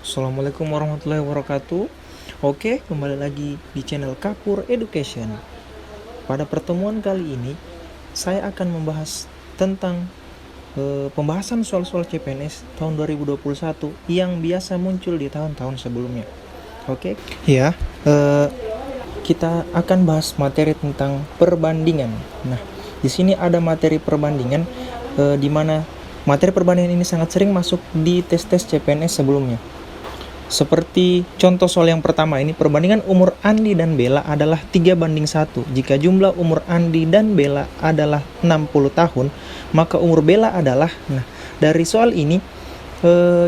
Assalamualaikum warahmatullahi wabarakatuh. Oke, kembali lagi di channel Kapur Education. Pada pertemuan kali ini, saya akan membahas tentang pembahasan soal-soal CPNS tahun 2021 yang biasa muncul di tahun-tahun sebelumnya. Oke, ya, kita akan bahas materi tentang perbandingan. Nah, di sini ada materi perbandingan di mana materi perbandingan ini sangat sering masuk di tes-tes CPNS sebelumnya. Seperti contoh soal yang pertama ini, perbandingan umur Andi dan Bella adalah 3:1. Jika jumlah umur Andi dan Bella adalah 60 tahun, maka umur Bella adalah... Nah, dari soal ini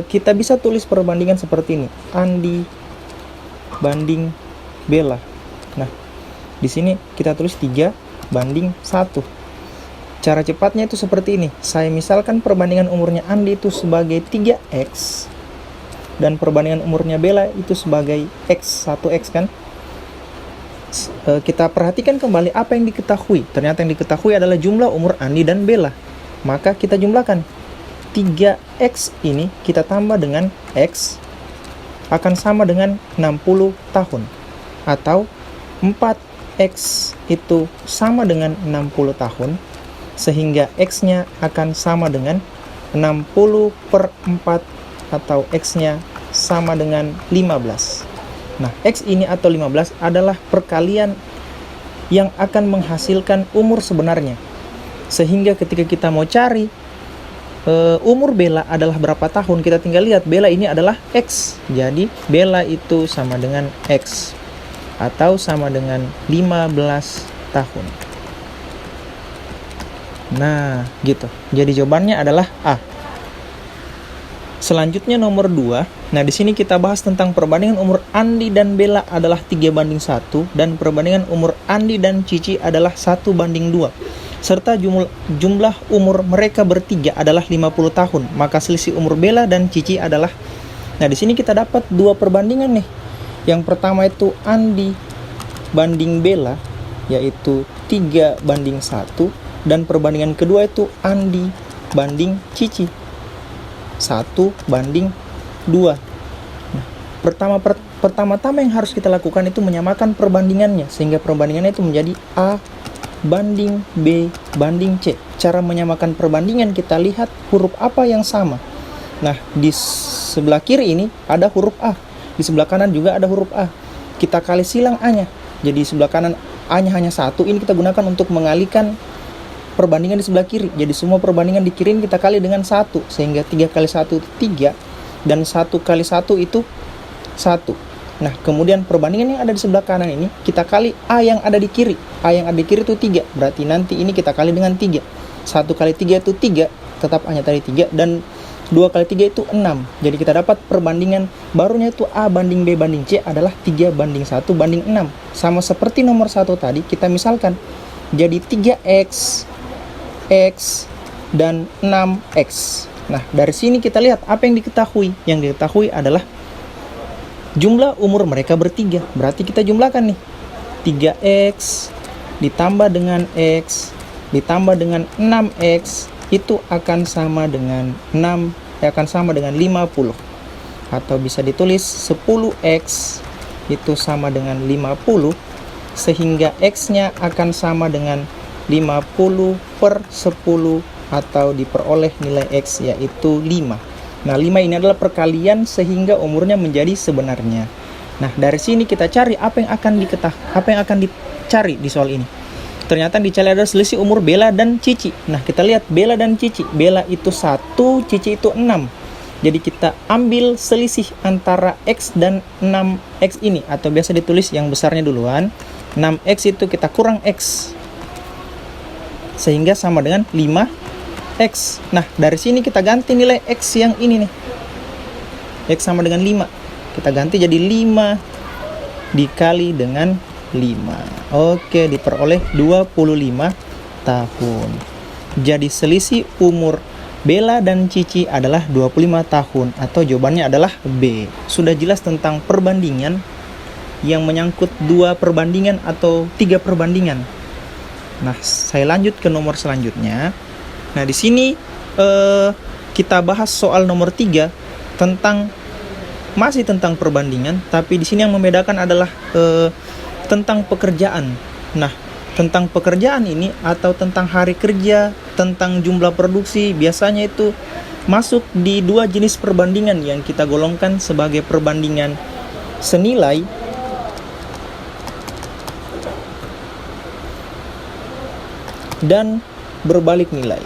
kita bisa tulis perbandingan seperti ini. Andi banding Bella. Nah, di sini kita tulis 3:1. Cara cepatnya itu seperti ini. Saya misalkan perbandingan umurnya Andi itu sebagai 3x dan perbandingan umurnya Bella itu sebagai X, 1X kan. Kita perhatikan kembali apa yang diketahui. Ternyata yang diketahui adalah jumlah umur Andi dan Bella. Maka kita jumlahkan. 3X ini kita tambah dengan X akan sama dengan 60 tahun. Atau 4X itu sama dengan 60 tahun. Sehingga X-nya akan sama dengan 60 per 4 atau X-nya sama dengan 15. Nah, X ini atau 15 adalah perkalian yang akan menghasilkan umur sebenarnya. Sehingga ketika kita mau cari umur Bella adalah berapa tahun, kita tinggal lihat Bella ini adalah X. Jadi, Bella itu sama dengan X atau sama dengan 15 tahun. Nah, gitu. Jadi jawabannya adalah A. Selanjutnya nomor 2. Nah, di sini kita bahas tentang perbandingan umur Andi dan Bella adalah 3:1 dan perbandingan umur Andi dan Cici adalah 1:2. Serta jumlah umur mereka bertiga adalah 50 tahun. Maka selisih umur Bella dan Cici adalah... Nah, di sini kita dapat dua perbandingan nih. Yang pertama itu Andi banding Bella, yaitu 3:1, dan perbandingan kedua itu Andi banding Cici, 1:2. Nah, pertama-tama yang harus kita lakukan itu menyamakan perbandingannya, sehingga perbandingannya itu menjadi A banding B banding C. Cara menyamakan perbandingan, kita lihat huruf apa yang sama. Nah, di sebelah kiri ini ada huruf A, di sebelah kanan juga ada huruf A. Kita kali silang A-nya. Jadi sebelah kanan A-nya hanya 1, ini kita gunakan untuk mengalihkan perbandingan di sebelah kiri. Jadi semua perbandingan di kiri kita kali dengan 1, sehingga 3 kali 1 itu 3 dan 1 kali 1 itu 1. Nah, kemudian perbandingan yang ada di sebelah kanan ini kita kali A yang ada di kiri. A yang ada di kiri itu 3, berarti nanti ini kita kali dengan 3. 1 kali 3 itu 3, tetap hanya tadi 3, dan 2 kali 3 itu 6. Jadi kita dapat perbandingan barunya itu A banding B banding C adalah 3:1 banding 6. Sama seperti nomor 1 tadi, kita misalkan jadi 3X X dan 6X. Nah, dari sini kita lihat apa yang diketahui. Yang diketahui adalah jumlah umur mereka bertiga. Berarti kita jumlahkan nih. 3X ditambah dengan X ditambah dengan 6X itu akan sama dengan 50. Atau bisa ditulis 10X itu sama dengan 50, sehingga X-nya akan sama dengan 50 per 10 atau diperoleh nilai X yaitu 5. Nah, 5 ini adalah perkalian sehingga umurnya menjadi sebenarnya. Nah, dari sini kita cari apa yang akan dicari di soal ini. Ternyata dicari adalah selisih umur Bella dan Cici. Nah, kita lihat Bella dan Cici. Bella itu 1, Cici itu 6. Jadi kita ambil selisih antara X dan 6X ini, atau biasa ditulis yang besarnya duluan. 6X itu kita kurang X, sehingga sama dengan 5X. Nah, dari sini kita ganti nilai X yang ini nih. X sama dengan 5. Kita ganti jadi 5 dikali dengan 5. Oke, diperoleh 25 tahun. Jadi selisih umur Bella dan Cici adalah 25 tahun, atau jawabannya adalah B. Sudah jelas tentang perbandingan yang menyangkut 2 perbandingan atau 3 perbandingan. Nah, saya lanjut ke nomor selanjutnya. Nah, di sini kita bahas soal nomor 3 tentang masih tentang perbandingan, tapi di sini yang membedakan adalah tentang pekerjaan. Nah, tentang pekerjaan ini atau tentang hari kerja, tentang jumlah produksi, biasanya itu masuk di dua jenis perbandingan yang kita golongkan sebagai perbandingan senilai dan berbalik nilai.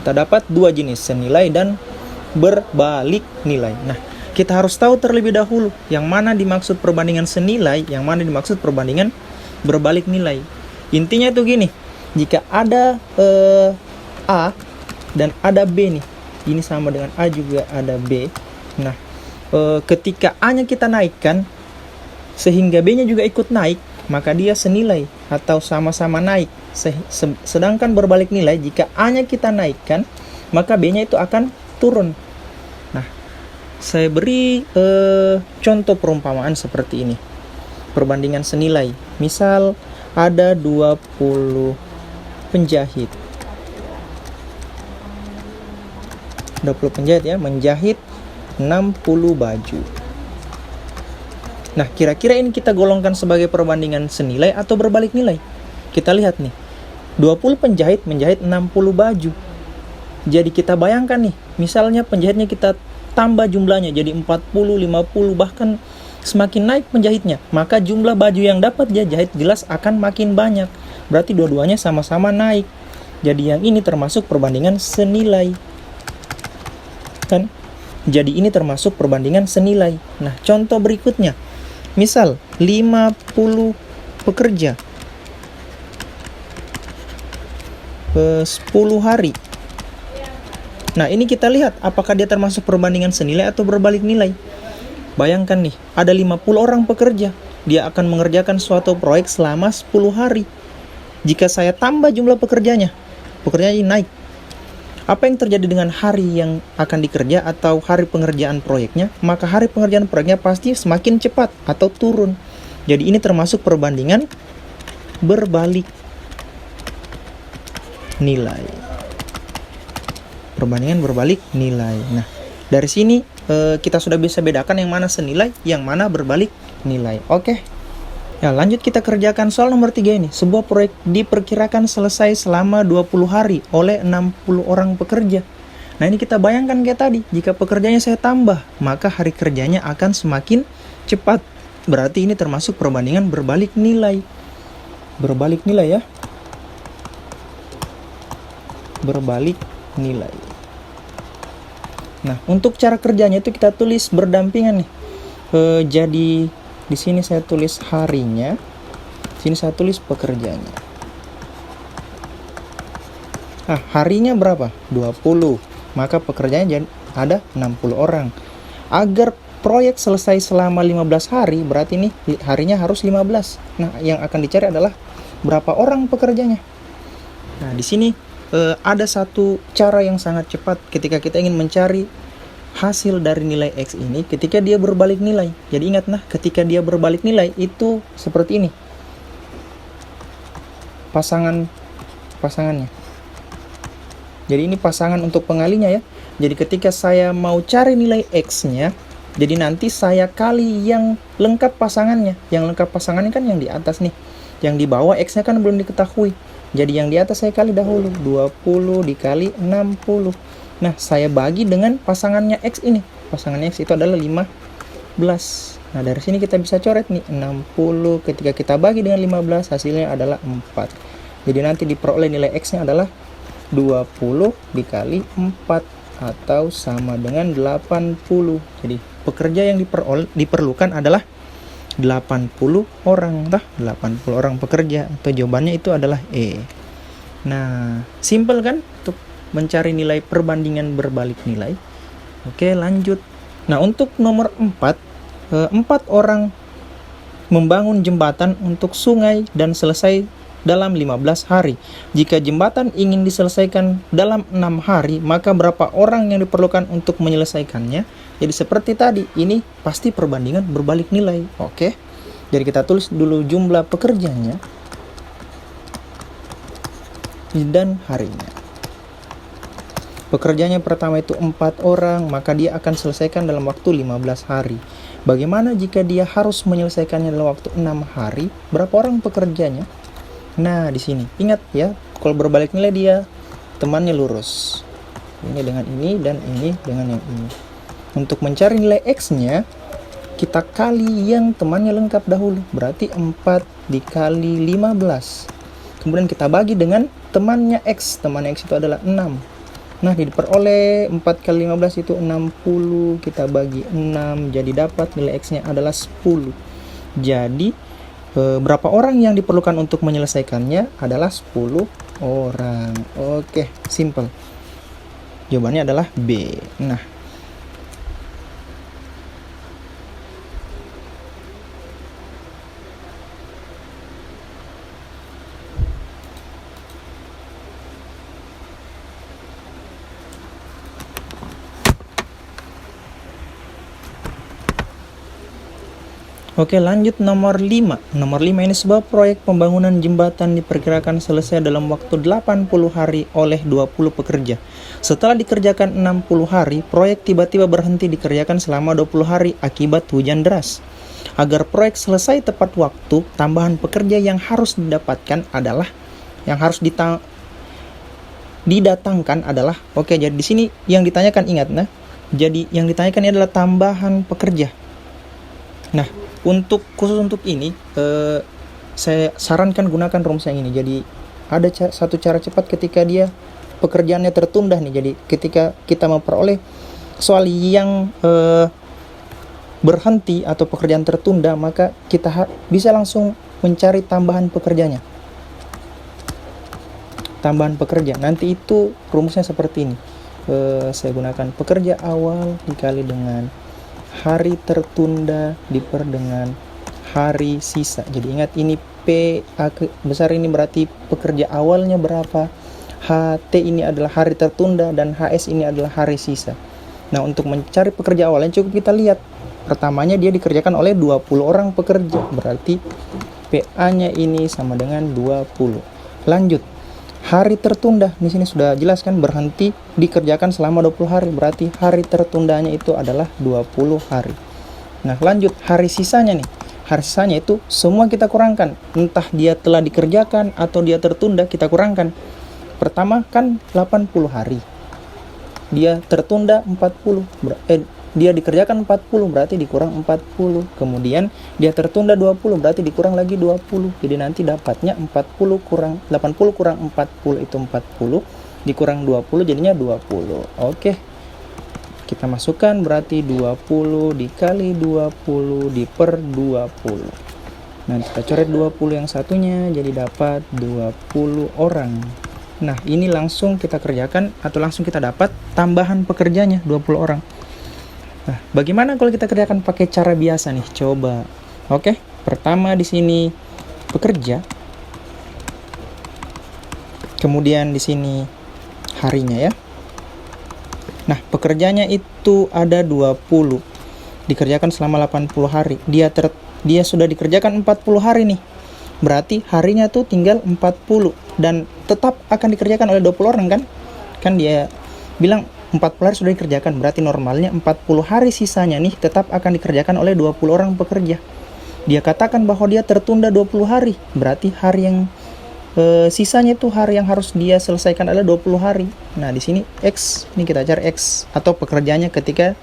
Kita dapat dua jenis, senilai dan berbalik nilai. Nah, kita harus tahu terlebih dahulu yang mana dimaksud perbandingan senilai, yang mana dimaksud perbandingan berbalik nilai. Intinya itu gini, jika ada A dan ada B nih, ini sama dengan A juga ada B. Nah, ketika A-nya kita naikkan sehingga B-nya juga ikut naik, maka dia senilai atau sama-sama naik. Sedangkan berbalik nilai, jika A-nya kita naikkan, maka B-nya itu akan turun. Nah, saya beri contoh perumpamaan seperti ini. Perbandingan senilai. Misal ada 20 penjahit. 20 penjahit ya, menjahit 60 baju. Nah, kira-kira ini kita golongkan sebagai perbandingan senilai atau berbalik nilai. Kita lihat nih, 20 penjahit menjahit 60 baju. Jadi kita bayangkan nih, misalnya penjahitnya kita tambah jumlahnya jadi 40, 50, bahkan semakin naik penjahitnya, maka jumlah baju yang dapat dia jahit jelas akan makin banyak. Berarti dua-duanya sama-sama naik. Jadi yang ini termasuk perbandingan senilai. Kan? Jadi ini termasuk perbandingan senilai. Nah, contoh berikutnya. Misal 50 pekerja 10 hari. Nah, ini kita lihat apakah dia termasuk perbandingan senilai atau berbalik nilai. Bayangkan nih, ada 50 orang pekerja. Dia akan mengerjakan suatu proyek selama 10 hari. Jika saya tambah jumlah pekerjanya naik. Apa yang terjadi dengan hari yang akan dikerja atau hari pengerjaan proyeknya? Maka hari pengerjaan proyeknya pasti semakin cepat atau turun. Jadi ini termasuk perbandingan berbalik nilai. Perbandingan berbalik nilai. Nah, dari sini kita sudah bisa bedakan yang mana senilai, yang mana berbalik nilai. Oke. Ya, lanjut kita kerjakan soal nomor 3 ini. Sebuah proyek diperkirakan selesai selama 20 hari oleh 60 orang pekerja. Nah, ini kita bayangkan kayak tadi. Jika pekerjanya saya tambah, maka hari kerjanya akan semakin cepat. Berarti ini termasuk perbandingan berbalik nilai. Berbalik nilai ya. Berbalik nilai. Nah, untuk cara kerjanya itu kita tulis berdampingan nih. Jadi di sini saya tulis harinya, di sini saya tulis pekerjanya. Nah, harinya berapa? 20. Maka pekerjanya ada 60 orang. Agar proyek selesai selama 15 hari, berarti ini harinya harus 15. Nah, yang akan dicari adalah berapa orang pekerjanya. Nah, di sini ada satu cara yang sangat cepat ketika kita ingin mencari hasil dari nilai X ini ketika dia berbalik nilai. Jadi ingat nah, ketika dia berbalik nilai itu seperti ini. Pasangannya. Jadi ini pasangan untuk pengalinya ya. Jadi ketika saya mau cari nilai X-nya, jadi nanti saya kali yang lengkap pasangannya. Yang lengkap pasangannya kan yang di atas nih. Yang di bawah X-nya kan belum diketahui. Jadi yang di atas saya kali dahulu. 20 dikali 60. Nah, saya bagi dengan pasangannya X ini. Pasangannya X itu adalah 15. Nah, dari sini kita bisa coret nih. 60 ketika kita bagi dengan 15, hasilnya adalah 4. Jadi nanti diperoleh nilai X-nya adalah 20 dikali 4. Atau sama dengan 80. Jadi, pekerja yang diperlukan adalah 80 orang. 80 orang pekerja. Atau jawabannya itu adalah E. Nah, simple kan? Untuk mencari nilai perbandingan berbalik nilai. Oke, lanjut. Nah, untuk nomor 4, 4 orang membangun jembatan untuk sungai dan selesai dalam 15 hari. Jika jembatan ingin diselesaikan dalam 6 hari, maka berapa orang yang diperlukan untuk menyelesaikannya? Jadi seperti tadi, ini pasti perbandingan berbalik nilai. Oke. Jadi kita tulis dulu jumlah pekerjanya. dan harinya. Pekerjanya pertama itu 4 orang, maka dia akan selesaikan dalam waktu 15 hari. Bagaimana jika dia harus menyelesaikannya dalam waktu 6 hari? Berapa orang pekerjanya? Nah, di sini ingat ya, kalau berbalik nilai dia temannya lurus. Ini dengan ini dan ini dengan yang ini. Untuk mencari nilai X-nya, kita kali yang temannya lengkap dahulu. Berarti 4 dikali 15. Kemudian kita bagi dengan temannya X. Temannya X itu adalah 6. Nah, diperoleh 4 kali 15 itu 60. Kita bagi 6, jadi dapat nilai X-nya adalah 10. Jadi, berapa orang yang diperlukan untuk menyelesaikannya adalah 10 orang. Oke, simple. Jawabannya adalah B. Nah, oke, lanjut nomor 5. Nomor 5 ini sebuah proyek pembangunan jembatan diperkirakan selesai dalam waktu 80 hari oleh 20 pekerja. Setelah dikerjakan 60 hari, proyek tiba-tiba berhenti dikerjakan selama 20 hari akibat hujan deras. Agar proyek selesai tepat waktu, tambahan pekerja yang harus didapatkan adalah didatangkan adalah jadi di sini yang ditanyakan ingat jadi yang ditanyakan ini adalah tambahan pekerja. Nah, khusus untuk ini, saya sarankan gunakan rumus yang ini. Jadi ada satu cara cepat ketika dia pekerjaannya tertunda nih. Jadi ketika kita memperoleh soal yang berhenti atau pekerjaan tertunda, maka kita bisa langsung mencari tambahan pekerjanya. Tambahan pekerja. Nanti itu rumusnya seperti ini. Saya gunakan pekerja awal dikali dengan hari tertunda diper dengan hari sisa. Jadi ingat ini P besar ini berarti pekerja awalnya berapa, HT ini adalah hari tertunda, dan HS ini adalah hari sisa. Nah, untuk mencari pekerja awalnya cukup kita lihat. Pertamanya dia dikerjakan oleh 20 orang pekerja. Berarti PA-nya ini sama dengan 20. Lanjut. Hari tertunda, di sini sudah jelas kan, berhenti dikerjakan selama 20 hari. Berarti hari tertundanya itu adalah 20 hari. Nah, lanjut hari sisanya nih. Hari sisanya itu semua kita kurangkan. Entah dia telah dikerjakan atau dia tertunda, kita kurangkan. Pertama kan 80 hari. Dia tertunda 40. Dia dikerjakan 40, berarti dikurang 40. Kemudian dia tertunda 20, berarti dikurang lagi 20. Jadi nanti dapatnya 80 kurang 80 kurang 40 itu 40, dikurang 20 jadinya 20. Oke. Kita masukkan berarti 20 dikali 20 diper 20. Nanti kita coret 20 yang satunya, jadi dapat 20 orang. Nah, ini langsung kita kerjakan atau langsung kita dapat tambahan pekerjanya 20 orang. Nah, bagaimana kalau kita kerjakan pakai cara biasa nih? Coba. Oke, pertama di sini pekerja. Kemudian di sini harinya ya. Nah, pekerjanya itu ada 20. Dikerjakan selama 80 hari. Dia sudah dikerjakan 40 hari nih. Berarti harinya tuh tinggal 40 dan tetap akan dikerjakan oleh 20 orang kan? Kan dia bilang 40 hari sudah dikerjakan, berarti normalnya 40 hari sisanya nih tetap akan dikerjakan oleh 20 orang pekerja. Dia katakan bahwa dia tertunda 20 hari, berarti hari yang sisanya itu hari yang harus dia selesaikan adalah 20 hari. Nah, di sini X, ini kita cari X atau pekerjaannya ketika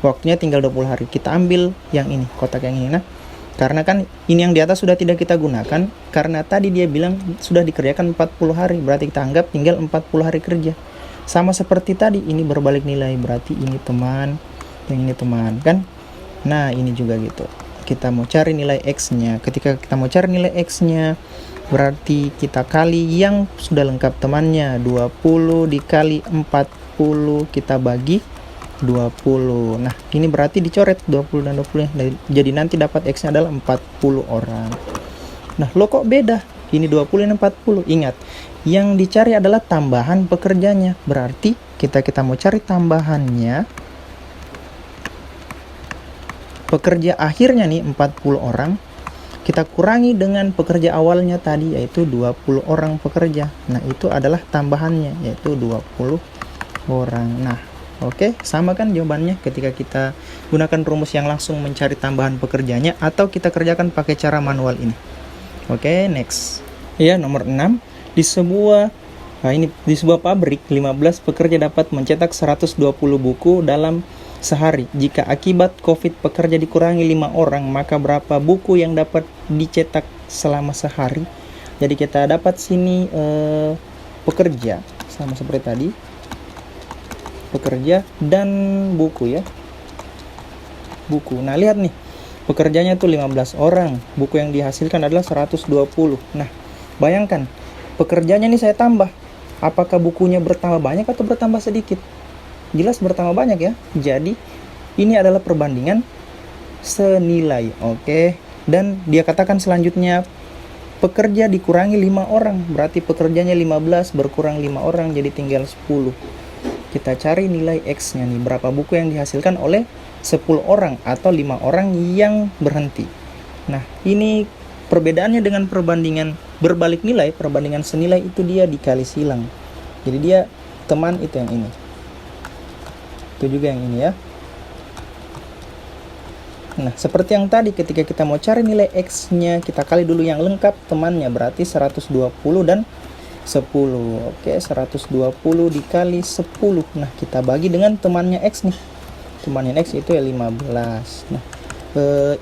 waktunya tinggal 20 hari. Kita ambil yang ini, kotak yang ini. Nah, karena kan ini yang di atas sudah tidak kita gunakan, karena tadi dia bilang sudah dikerjakan 40 hari, berarti kita anggap tinggal 40 hari kerja. Sama seperti tadi, ini berbalik nilai, berarti ini teman, yang ini teman kan. Nah, ini juga gitu. Kita mau cari nilai X-nya. Ketika kita mau cari nilai X-nya, berarti kita kali yang sudah lengkap temannya. 20 dikali 40, kita bagi 20. Nah, ini berarti dicoret 20 dan 20. Jadi nanti dapat X-nya adalah 40 orang. Nah, lo kok beda? Ini 20 dan 40. Ingat, yang dicari adalah tambahan pekerjanya. Berarti kita mau cari tambahannya. Pekerja akhirnya nih 40 orang. kita kurangi dengan pekerja awalnya tadi, yaitu 20 orang pekerja. Nah, itu adalah tambahannya, yaitu 20 orang. Nah, oke, sama kan jawabannya ketika kita gunakan rumus yang langsung mencari tambahan pekerjanya, atau kita kerjakan pakai cara manual ini. Oke, next. Ya, nomor 6. Di sebuah pabrik, 15 pekerja dapat mencetak 120 buku dalam sehari. Jika akibat COVID pekerja dikurangi 5 orang, maka berapa buku yang dapat dicetak selama sehari? Jadi kita dapat sini pekerja, sama seperti tadi. Pekerja dan buku ya. Buku. Nah, lihat nih. Pekerjanya tuh 15 orang. Buku yang dihasilkan adalah 120. Nah, bayangkan. Pekerjanya nih saya tambah. Apakah bukunya bertambah banyak atau bertambah sedikit? Jelas bertambah banyak ya. Jadi ini adalah perbandingan senilai. Oke. Dan dia katakan selanjutnya pekerja dikurangi 5 orang. Berarti pekerjanya 15 berkurang 5 orang jadi tinggal 10. Kita cari nilai X-nya nih. Berapa buku yang dihasilkan oleh 10 orang atau 5 orang yang berhenti. Nah, ini perbedaannya dengan perbandingan berbalik nilai. Perbandingan senilai itu dia dikali silang. Jadi dia teman itu yang ini. Itu juga yang ini ya. Nah, seperti yang tadi ketika kita mau cari nilai X-nya, kita kali dulu yang lengkap temannya, berarti 120 dan 10. Oke, 120 dikali 10. Nah, kita bagi dengan temannya X nih. Temannya X itu ya 15. Nah,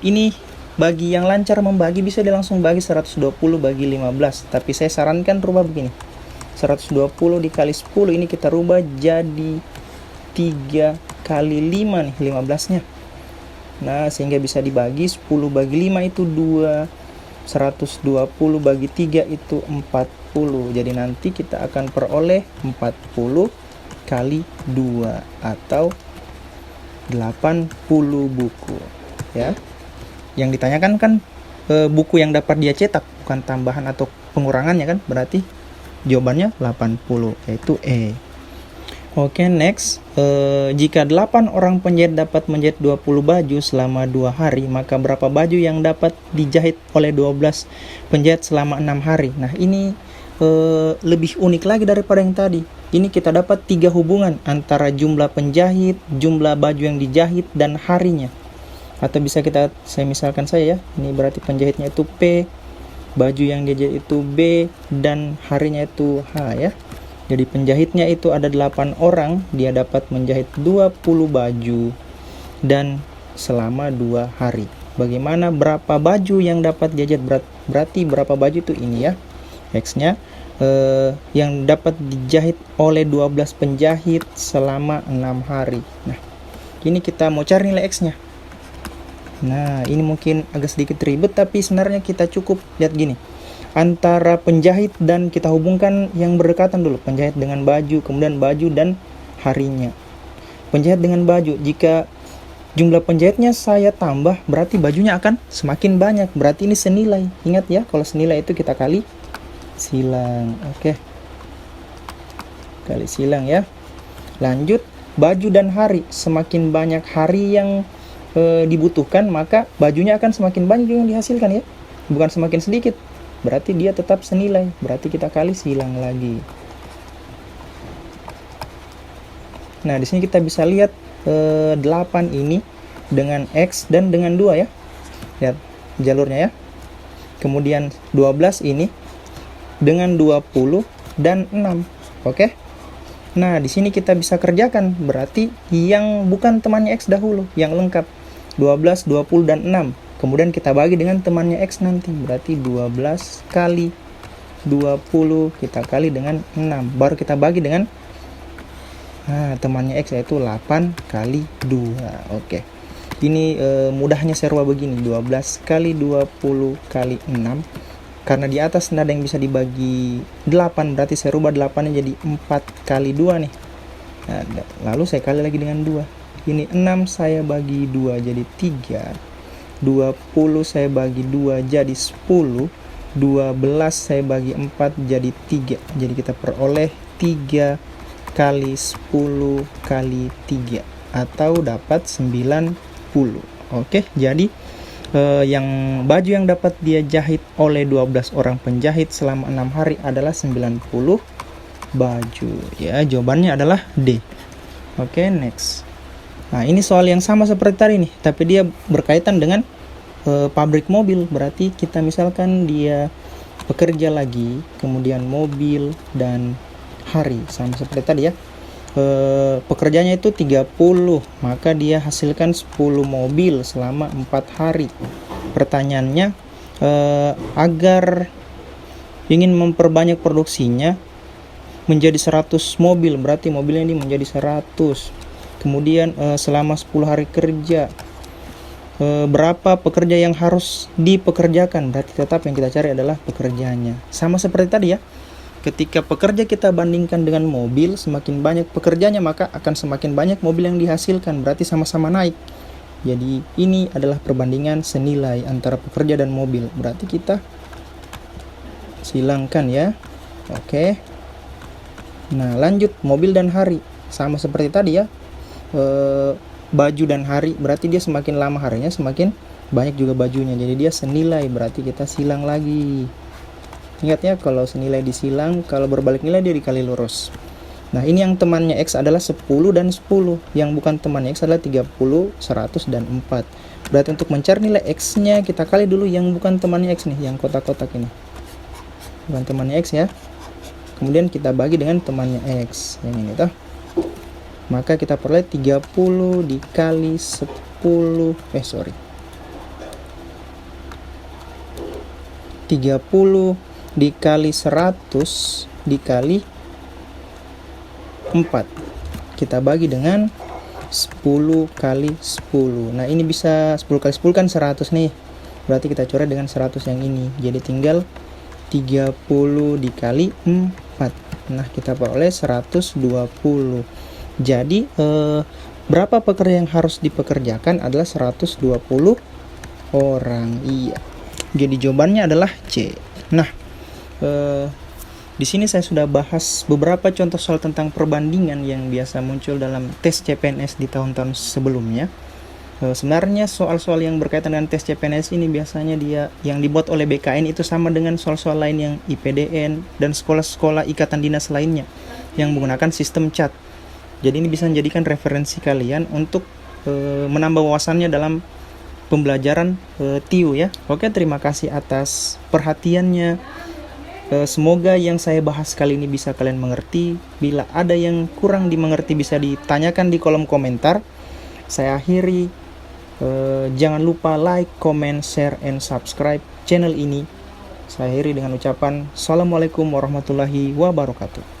ini bagi yang lancar membagi bisa dia langsung bagi 120 bagi 15. Tapi saya sarankan rubah begini. 120 dikali 10 ini kita rubah jadi 3 kali 5 nih, 15-nya. Nah, sehingga bisa dibagi 10 bagi 5 itu 2. 120 bagi 3 itu 40. Jadi nanti kita akan peroleh 40 kali 2 atau 80 buku ya. Yang ditanyakan kan buku yang dapat dia cetak, bukan tambahan atau pengurangannya kan. Berarti jawabannya 80, yaitu E. Oke, next. Jika 8 orang penjahit dapat menjahit 20 baju selama 2 hari, maka berapa baju yang dapat dijahit oleh 12 penjahit selama 6 hari? Nah, ini lebih unik lagi daripada yang tadi. Ini kita dapat 3 hubungan antara jumlah penjahit, jumlah baju yang dijahit, dan harinya. Atau bisa saya misalkan saya ya, ini berarti penjahitnya itu P, baju yang dijahit itu B, dan harinya itu H ya. Jadi penjahitnya itu ada 8 orang, dia dapat menjahit 20 baju dan selama 2 hari. Bagaimana berapa baju yang dapat dijahit? Berarti berapa baju itu ini ya. X-nya yang dapat dijahit oleh 12 penjahit selama 6 hari. Nah, ini kita mau cari nilai X-nya. Nah, ini mungkin agak sedikit ribet, tapi sebenarnya kita cukup lihat gini. Antara penjahit dan kita hubungkan yang berdekatan dulu. Penjahit dengan baju, kemudian baju dan harinya. Penjahit dengan baju, jika jumlah penjahitnya saya tambah, berarti bajunya akan semakin banyak. Berarti ini senilai. Ingat ya, kalau senilai itu kita kali silang. Oke. Kali silang ya. Lanjut, baju dan hari. Semakin banyak hari yang dibutuhkan, maka bajunya akan semakin banyak yang dihasilkan ya. Bukan semakin sedikit. Berarti dia tetap senilai. Berarti kita kali silang lagi. Nah, di sini kita bisa lihat 8 ini dengan X dan dengan 2 ya. Lihat jalurnya ya. Kemudian 12 ini dengan 20 dan 6. Oke. Nah, di sini kita bisa kerjakan. Berarti yang bukan temannya X dahulu, yang lengkap. 12, 20 dan 6. Kemudian kita bagi dengan temannya X nanti. Berarti 12 kali 20 kita kali dengan 6. Baru kita bagi dengan temannya X, yaitu 8 kali 2. Oke. Ini mudahnya saya rubah begini. 12 kali 20 kali 6. Karena di atas tidak ada yang bisa dibagi 8. Berarti saya rubah 8-nya jadi 4 kali 2 nih. Nah, lalu saya kali lagi dengan 2. Ini 6 saya bagi 2 jadi 3. 20 saya bagi 2 jadi 10. 12 saya bagi 4 jadi 3. Jadi kita peroleh 3 kali 10 kali 3 atau dapat 90. Oke, jadi Yang baju yang dapat dia jahit oleh 12 orang penjahit selama 6 hari adalah 90 baju. Ya, jawabannya adalah D. Oke, next. Nah, ini soal yang sama seperti tadi nih, tapi dia berkaitan dengan pabrik mobil. Berarti kita misalkan dia bekerja lagi, kemudian mobil dan hari, sama seperti tadi ya. Pekerjaannya itu 30, maka dia hasilkan 10 mobil selama 4 hari. Pertanyaannya, agar ingin memperbanyak produksinya menjadi 100 mobil, berarti mobilnya ini menjadi 100. Kemudian selama 10 hari kerja, berapa pekerja yang harus dipekerjakan? Berarti tetap yang kita cari adalah pekerjanya. Sama seperti tadi ya, ketika pekerja kita bandingkan dengan mobil, semakin banyak pekerjanya maka akan semakin banyak mobil yang dihasilkan, berarti sama-sama naik. Jadi ini adalah perbandingan senilai antara pekerja dan mobil, berarti kita silangkan ya. Oke. Nah, lanjut, mobil dan hari, sama seperti tadi ya. Baju dan hari, berarti dia semakin lama harinya semakin banyak juga bajunya, jadi dia senilai, berarti kita silang lagi. Ingat ya, kalau senilai disilang, kalau berbalik nilai dia dikali lurus. Nah, ini yang temannya X adalah 10 dan 10. Yang bukan temannya X adalah 30, 100, dan 4. Berarti untuk mencari nilai X-nya, kita kali dulu yang bukan temannya X nih, yang kotak-kotak ini. Bukan temannya X ya. Kemudian kita bagi dengan temannya X, yang ini toh. Maka kita peroleh 30 dikali 10, 30 dikali 100 dikali 4, kita bagi dengan 10 kali 10. Nah, ini bisa 10 kali 10 kan 100 nih, berarti kita coret dengan 100 yang ini, jadi tinggal 30 dikali 4. Nah, kita peroleh 120. Jadi berapa pekerja yang harus dipekerjakan adalah 120 orang. Iya, jadi jawabannya adalah C. Nah, di sini saya sudah bahas beberapa contoh soal tentang perbandingan yang biasa muncul dalam tes CPNS di tahun-tahun sebelumnya. Sebenarnya soal-soal yang berkaitan dengan tes CPNS ini biasanya dia yang dibuat oleh BKN itu sama dengan soal-soal lain yang IPDN dan sekolah-sekolah ikatan dinas lainnya yang menggunakan sistem CAT. Jadi ini bisa menjadikan referensi kalian untuk menambah wawasannya dalam pembelajaran TIU ya. Oke, terima kasih atas perhatiannya. Semoga yang saya bahas kali ini bisa kalian mengerti. Bila ada yang kurang dimengerti bisa ditanyakan di kolom komentar. Saya akhiri. Jangan lupa like, comment, share, and subscribe channel ini. Saya akhiri dengan ucapan Assalamualaikum warahmatullahi wabarakatuh.